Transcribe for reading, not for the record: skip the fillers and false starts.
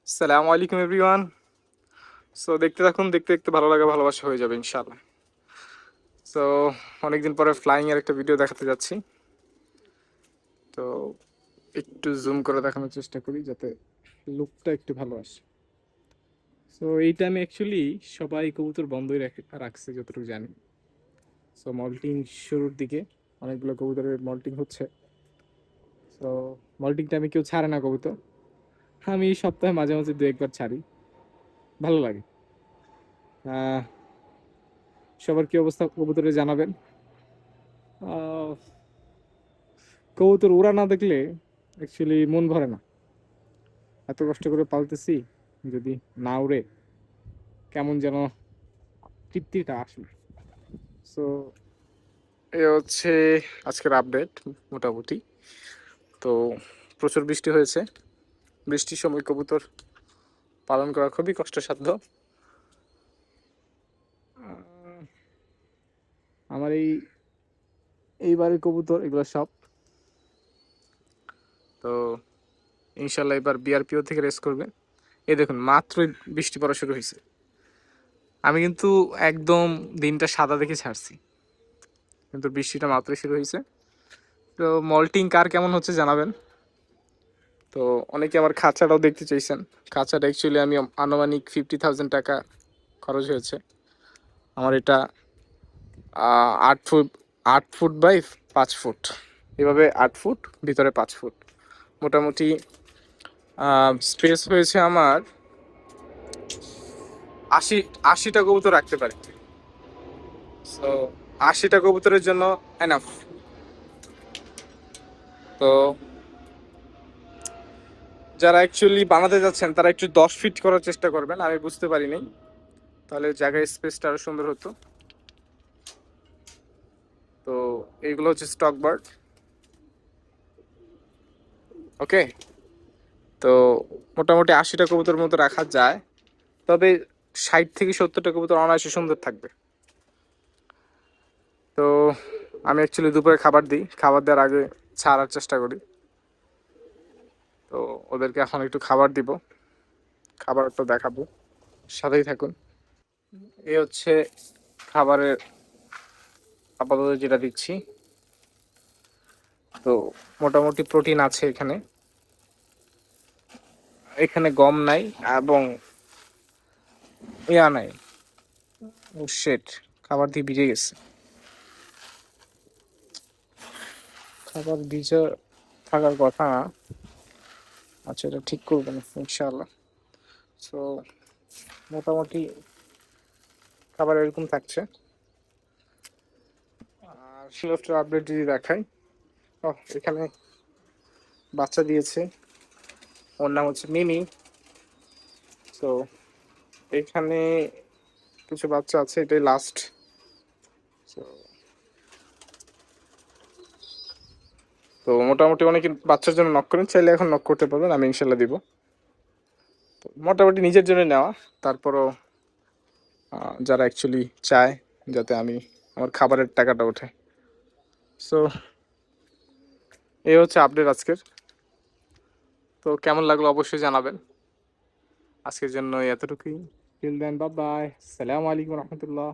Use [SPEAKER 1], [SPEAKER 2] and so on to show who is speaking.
[SPEAKER 1] আসসালামু আলাইকুম everyone. So দেখতে থাকুন, দেখতে দেখতে ভালো লাগা ভালোবাসা হয়ে যাবে ইনশাআল্লাহ। সো অনেকদিন পরে ফ্লাইং এর একটা ভিডিও দেখাতে যাচ্ছি। তো একটু জুম করে দেখানোর চেষ্টা করি যাতে লুকটা একটু ভালো আসে। সো এই টাইমে অ্যাকচুয়ালি সবাই কবুতর বন্ধই রাখছে যতটুকু জানি। সো মল্টিং শুরুর দিকে অনেকগুলো কবুতরের মল্টিং হচ্ছে। সো মল্টিং টাইমে কেউ ছাড়ে না কবুতর, আমি সপ্তাহে মাঝে মাঝে দু একবার ছাড়ি, ভালো লাগে। আহ, সবার কি অবস্থা কবুতরে জানাবেন। আহ, কবুতর উড়া না দেখলে অ্যাকচুয়ালি মন ভরে না। এত কষ্ট করে পালতেছি, যদি না উড়ে কেমন যেন তৃপ্তিটা আসলে। সো এ হচ্ছে আজকের আপডেট মোটামুটি। তো প্রচুর বৃষ্টি হয়েছে, বৃষ্টির সময় কবুতর পালন করা খুবই কষ্টসাধ্য। আহ, আমার এইবারের কবুতর এগুলো সব। তো ইনশাল্লাহ এবার বিআরপিও থেকে রেস করবে। এই দেখুন মাত্রই বৃষ্টি পড়া শুরু হয়েছে, আমি কিন্তু একদম দিনটা সাদা দেখে ছাড়ছি, কিন্তু বৃষ্টিটা মাত্রই শুরু হয়েছে। তো মল্টিং কার কেমন হচ্ছে জানাবেন। তো অনেকে আমার খাঁচাটাও দেখতে চাইছেন। খাঁচাটা অ্যাকচুয়ালি আমি আনুমানিক 50,000 টাকা খরচ হয়েছে আমার। এটা 8 ফুট, 8 ফুট বাই 5 ফুট, এভাবে 8 ফুট, ভিতরে 5 ফুট, মোটামুটি স্পেস হয়েছে আমার 80টা কবুতর রাখতে পারি। সো 80টা কবুতরের জন্য এনাফ। তো যারা অ্যাকচুয়ালি বানাতে যাচ্ছেন তারা একটু 10 ফিট করার চেষ্টা করবেন, আমি বুঝতে পারিনি, তাহলে জায়গায় স্পেসটা আরো সুন্দর হতো। তো এইগুলো হচ্ছে স্টক বার্ড। ওকে, তো মোটামুটি 80টা কবুতর মতো রাখা যায়, তবে 60 থেকে 70টা কবুতর অনায়াসে সুন্দর থাকবে। তো আমি অ্যাকচুয়ালি দুপুরে খাবার দিই, খাবার দেওয়ার আগে ছাড়ার চেষ্টা করি। তো ওদেরকে এখন একটু খাবার দিব, খাবারটা দেখাবো, সাথেই থাকুন। এই হচ্ছে খাবারের আপাতত যেটা দিচ্ছি। তো মোটামুটি প্রোটিন আছে এখানে, এখানে গম নাই এবং ইয়া নাই। ও শিট, খাবার দিয়ে ভিজে গেছে, খাবার ভিজে থাকার কথা না। আচ্ছা, এটা ঠিক করবো না ইনশাআল্লাহ। সো মোটামুটি খাবার এরকম থাকছে। আর শিলফটার আপডেট যদি দেখাই, ও এখানে বাচ্চা দিয়েছে, ওর নাম হচ্ছে মিমি। তো এখানে কিছু বাচ্চা আছে, এটাই লাস্ট। তো তো মোটামুটি অনেকে বাচ্চার জন্য নক করেন, চাইলে এখন নক করতে পারবেন, আমি ইনশাল্লাহ দিব। তো মোটামুটি নিজের জন্য নেওয়া, তারপরও যারা অ্যাকচুয়ালি চায় যাতে আমি আমার খাবারের টাকাটা ওঠে। সো এই হচ্ছে আপডেট আজকের। তো কেমন লাগলো অবশ্যই জানাবেন। আজকের জন্য এতটুকুই। টিল দেন, বাই বাই, সালামু আলাইকুম রহমতুল্লাহ।